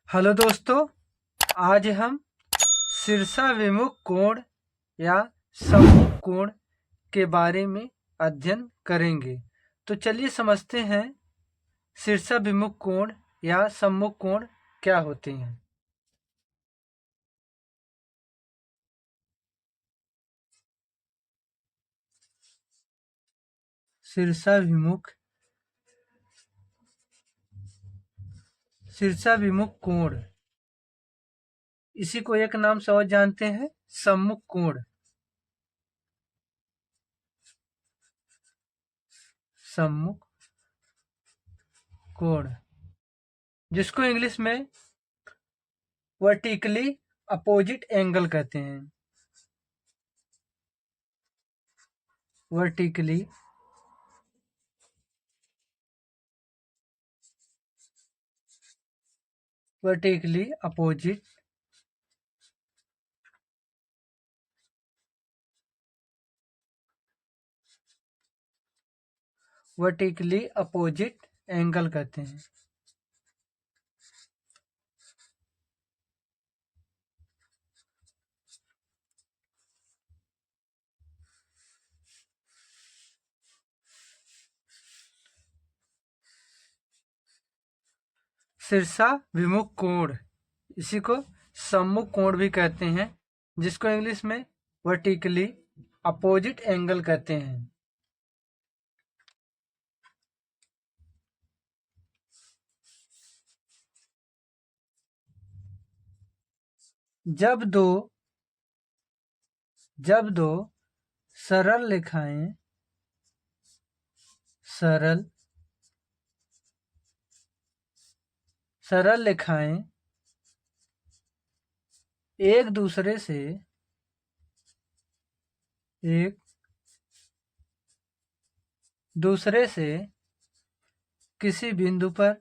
Hello दोस्तों, आज हम शीर्षाभिमुख कोण या सम्मुख कोण के बारे में अध्ययन करेंगे। तो चलिए समझते हैं शीर्षाभिमुख कोण या सम्मुख कोण क्या होते हैं। शीर्षाभिमुख कोण, इसी को एक नाम से और जानते हैं, सम्मुख कोण। सम्मुख कोण जिसको इंग्लिश में वर्टिकली अपोजिट एंगल कहते हैं। वर्टिकली अपोजिट एंगल कहते हैं। शीर्षाभिमुख कोण, इसी को सम्मुख कोण भी कहते हैं, जिसको इंग्लिश में वर्टिकली अपोजिट एंगल कहते हैं। जब दो सरल रेखाएं एक दूसरे से किसी बिंदु पर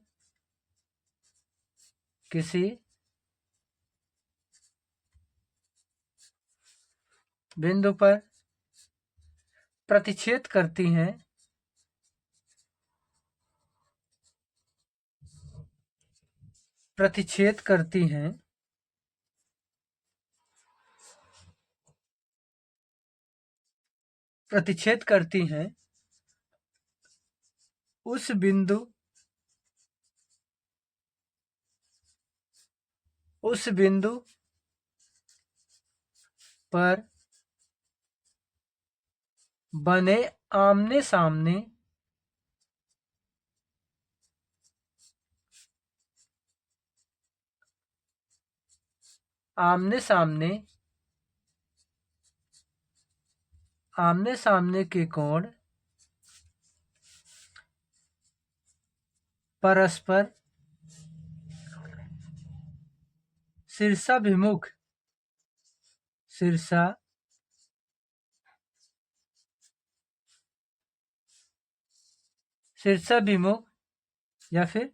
प्रतिच्छेद करती हैं, उस बिंदु पर बने आमने सामने के कोण परस्पर शीर्षाभिमुख या फिर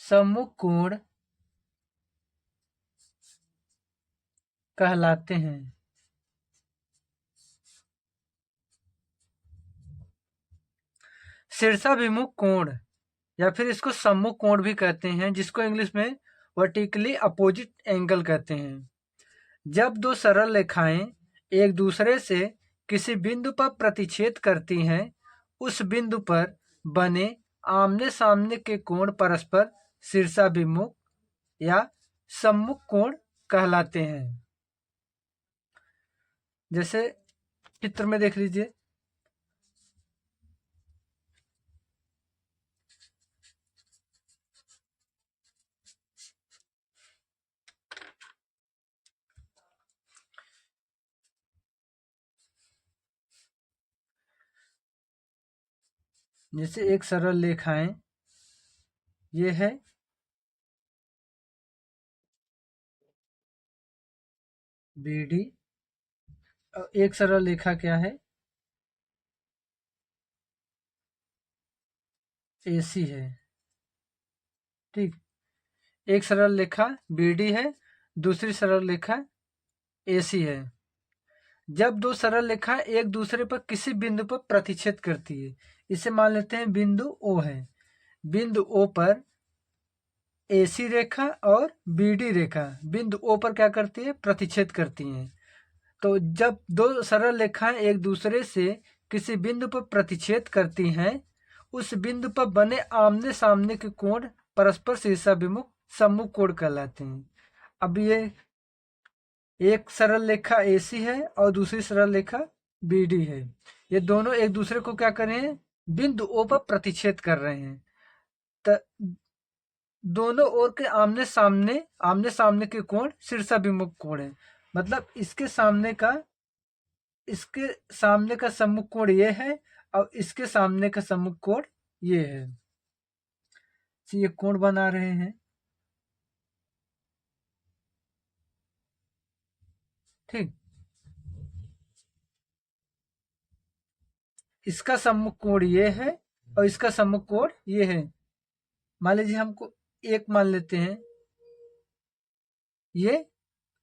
सम्मुख कोण कहलाते हैं। शीर्षाभिमुख कोण या फिर इसको सम्मुख कोण भी कहते हैं, जिसको इंग्लिश में वर्टिकली अपोजिट एंगल कहते हैं। जब दो सरल रेखाएं एक दूसरे से किसी बिंदु पर प्रतिच्छेद करती हैं, उस बिंदु पर बने आमने सामने के कोण परस्पर शीर्षाभिमुख या सम्मुख कोण कहलाते हैं। जैसे चित्र में देख लीजिए, जैसे एक सरल रेखाएं ये है BD, एक सरल रेखा क्या है, AC है। ठीक, एक सरल रेखा BD है, दूसरी सरल रेखा AC है। जब दो सरल रेखाएं एक दूसरे पर किसी बिंदु पर प्रतिच्छेद करती है, इसे मान लेते हैं बिंदु ओ है। बिंदु ओ पर एसी रेखा और बीडी रेखा बिंदु ओ पर क्या करती है, प्रतिच्छेद करती हैं। तो जब दो सरल रेखाएं एक दूसरे से किसी बिंदु पर प्रतिच्छेद करती हैं, उस बिंदु पर बने आमने सामने के कोण परस्पर शीर्षाभिमुख सम्मुख कोण कहलाते हैं। अब ये एक सरल रेखा एसी है और दूसरी सरल रेखा बीडी है। ये दोनों एक दूसरे को क्या कर रहे हैं, बिंदु ओ पर प्रतिच्छेद कर रहे हैं। त दोनों ओर के आमने सामने के कोण शीर्षाभिमुख कोण है। मतलब इसके सामने का सम्मुख कोण ये है और इसके सामने का सम्मुख कोण ये है। तो ये कोण बना रहे हैं, ठीक। इसका सम्मुख कोण ये है और इसका सम्मुख कोण ये है। मान लीजिए हमको एक मान लेते हैं, ये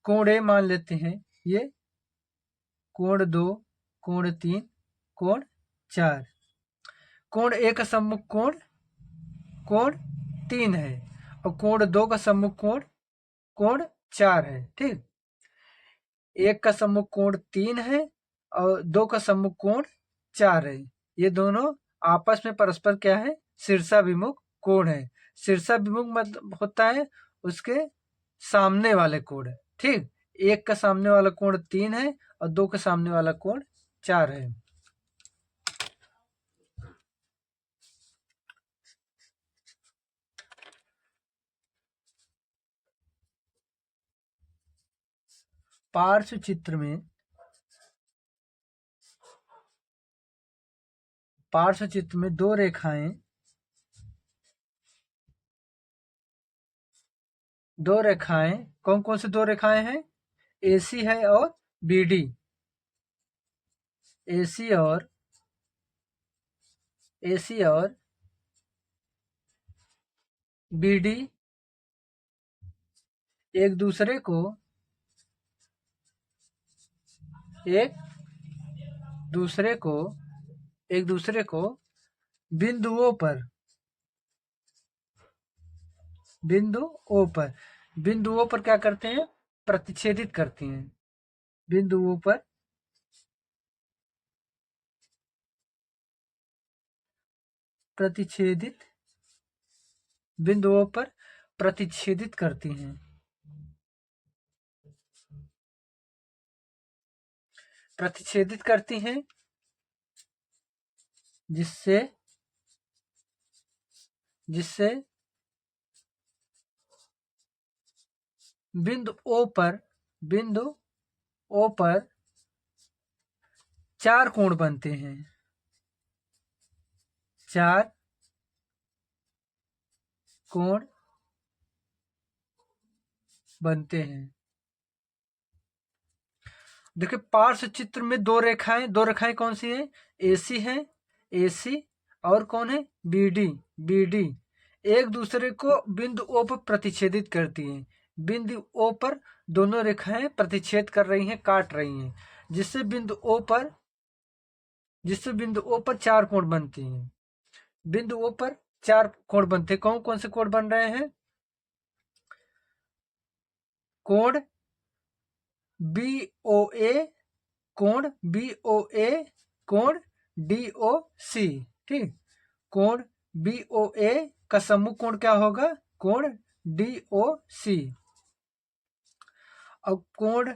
कोण ए मान लेते हैं, ये कोण 2, कोण 3, कोण 4। कोण ए का सम्मुख कोण कोण 3 है और कोण 2 का सम्मुख कोण कोण 4 है, ठीक। एक का सम्मुख कोण 3 है और 2 का सम्मुख कोण 4 है। ये दोनों आपस में परस्पर क्या है, शीर्षाभिमुख कोण है। शीर्षाभिमुख मतलब होता है उसके सामने वाले कोण, ठीक। एक का सामने वाला कोण 3 है और 2 का सामने वाला कोण 4 है। पार्श्व चित्र में दो रेखाएं कौन कौन से दो रेखाएं हैं, एसी है और बीडी। एसी और बीडी एक दूसरे को एक दूसरे को बिंदुओं पर क्या करते हैं, प्रतिच्छेदित करती हैं। बिंदुओं पर प्रतिच्छेदित करती हैं। प्रतिच्छेदित करती हैं जिससे बिंदु ओ पर 4 कोण बनते हैं। 4 कोण बनते हैं। देखिए पार्श्व चित्र में दो रेखाएं कौन सी हैं, एसी है, एसी और कौन है, बीडी एक दूसरे को बिंदु ओ पर प्रतिच्छेदित करती हैं। बिंदु ओ पर दोनों रेखाएं प्रतिच्छेद कर रही हैं, काट रही हैं, जिससे बिंदु ओ पर 4 कोण बनती हैं। बिंदु ओ पर 4 कोण बनते हैं। कौन कौन से कोण बन रहे हैं, कोण BOA, कोण BOA, कोण DOC, ठीक। कोण BOA का सम्मुख कोण क्या होगा, कोण DOC। अब कोण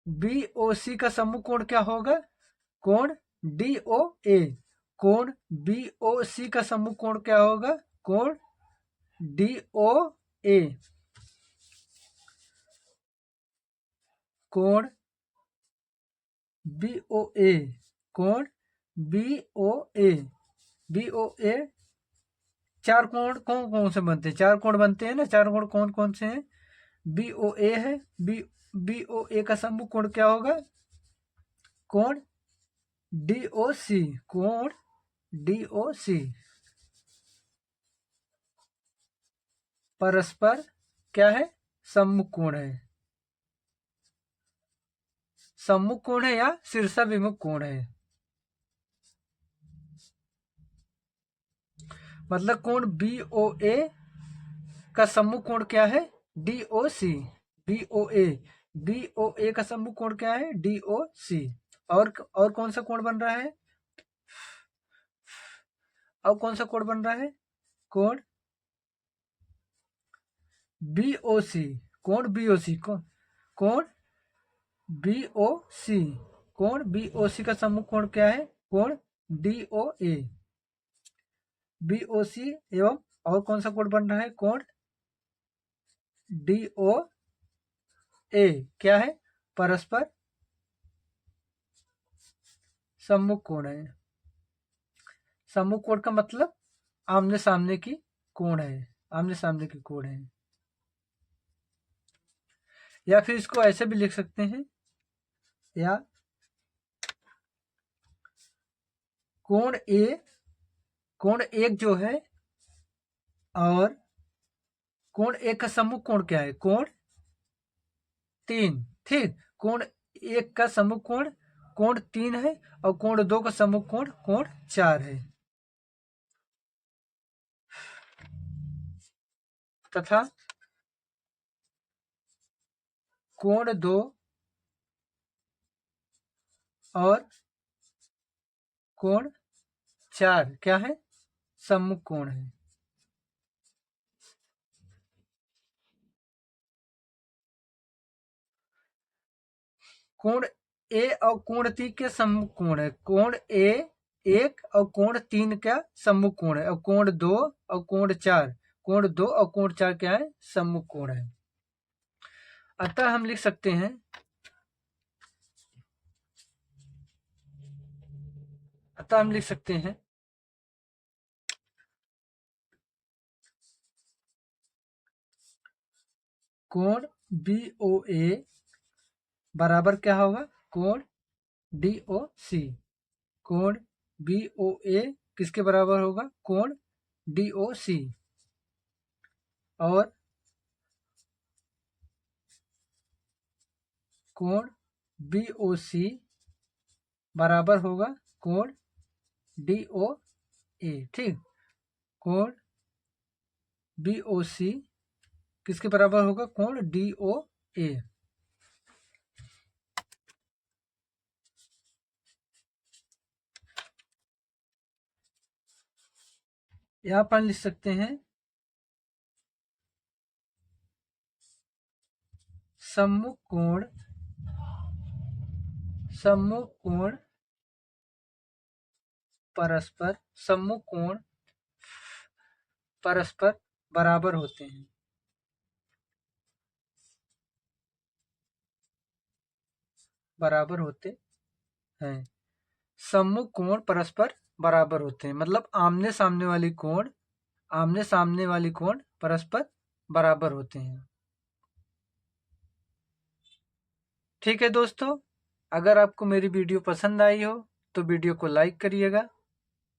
BOC का सम्मुख कोण क्या होगा, कोण DOA। कोण BOC का सम्मुख कोण क्या होगा, कोण DOA। कोण BOA, कोण BOA 4 कोण कौन कौन से बनते हैं, 4 कोण बनते हैं ना। 4 कोण कौन कौन से हैं, BOA है, BOA का सम्मुख कोण क्या होगा, कोण DOC, कोण DOC। परस्पर क्या है, सम्मुख कोण है, सम्मुख कोण है या शीर्षाभिमुख कोण है। मतलब कोण बी ओ ए का सम्मुख कोण क्या है, डी ओ सी। बी ओ ए, बी ओ ए का सम्मुख कोण क्या है, डी ओ सी। और कौन सा कोण बन रहा है, और कौन सा कोण बन रहा है, कोण बी ओ सी, कोण बी ओ सी, कोण बी ओ सी, कोण बी ओ सी का सम्मुख कोण क्या है, कोण डी ओ ए, बी ओ सी एवं और कौन सा कोण बन रहा है, कोण डी ओ ए क्या है, परस्पर सम्मुख कोण है। सम्मुख कोण का मतलब आमने सामने की कोण है, आमने सामने की कोण है। या फिर इसको ऐसे भी लिख सकते हैं, या कोण ए, कोण एक जो है, और कोण एक का सम्मुख कोण क्या है, कोण 3। ठीक, कोण एक का सम्मुख कोण कोण 3 है, और कोण 2 का सम्मुख कोण कोण 4 है। तथा कोण 2 और कोण 4 क्या है, सम्मुख कोण है। कोण ए और कोण 3 के सम्मुख कोण है, कोण ए 1 और कोण 3 का सम्मुख कोण है, और कोण 2 और कोण 4, कोण 2 और कोण 4 क्या है, सम्मुख कोण है। अतः हम लिख सकते हैं, अतः हम लिख सकते हैं कोण बी ओ ए बराबर क्या होगा, कोण डी ओ सी। कोण बी ओ ए किसके बराबर होगा, कोण डी ओ सी। और कोण बी ओ सी बराबर होगा कोण डी ओ ए। ठीक, कोण बी ओ सी किसके बराबर होगा, कोण डी ओ ए। यहां पर लिख सकते हैं सम्मुख कोण, सम्मुख कोण परस्पर, सम्मुख कोण परस्पर बराबर होते हैं, बराबर होते हैं। सम्मुख कोण परस्पर बराबर होते हैं, मतलब आमने सामने वाली कोण, आमने सामने वाली कोण परस्पर बराबर होते हैं। ठीक है दोस्तों, अगर आपको मेरी वीडियो पसंद आई हो तो वीडियो को लाइक करिएगा,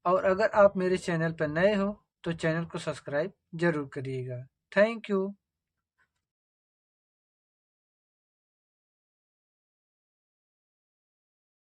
और अगर आप मेरे चैनल पर नए हो तो चैनल को सब्सक्राइब जरूर करिएगा। Thank you.